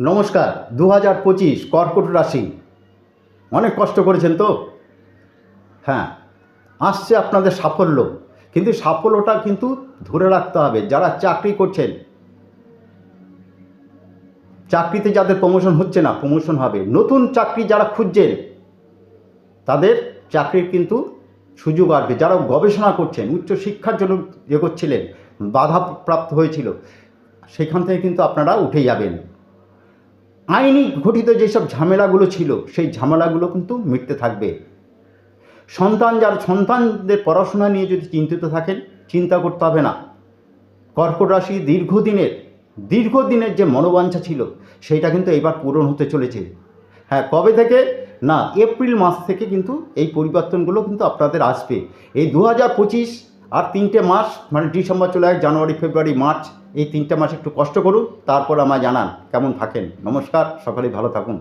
নমস্কার। 2025 কর্কট রাশি, অনেক কষ্ট করেছেন তো। হ্যাঁ, আসছে আপনাদের সাফল্য, কিন্তু সাফল্যটা কিন্তু ধরে রাখতে হবে। যারা চাকরি করছেন, চাকরিতে যাদের প্রমোশন হচ্ছে না, প্রমোশন হবে। নতুন চাকরি যারা খুঁজছেন, তাদের চাকরির কিন্তু সুযোগ আসবে। যারা গবেষণা করছেন, উচ্চশিক্ষার জন্য এগোচ্ছিলেন, বাধা প্রাপ্ত হয়েছিল, সেখান থেকে কিন্তু আপনারা উঠে যাবেন। আইনি ঘটিত যেসব ঝামেলাগুলো ছিল, সেই ঝামেলাগুলো কিন্তু মিটতে থাকবে। সন্তানদের পড়াশোনা নিয়ে যদি চিন্তিত থাকেন, চিন্তা করতে হবে না। কর্কট রাশি দীর্ঘদিনের যে মনোবাঞ্ছা ছিল, সেইটা কিন্তু এবার পূরণ হতে চলেছে। হ্যাঁ, কবে থেকে না, এপ্রিল মাস থেকে কিন্তু এই পরিবর্তনগুলো কিন্তু আপনাদের আসবে। এই 2025 আর 3টে মাস, মানে ডিসেম্বর চলে যায়, জানুয়ারি, ফেব্রুয়ারি, মার্চ, এই 3টে মাস একটু কষ্ট করুন, তারপর আমায় জানান কেমন থাকেন। নমস্কার, সকলেই ভালো থাকুন।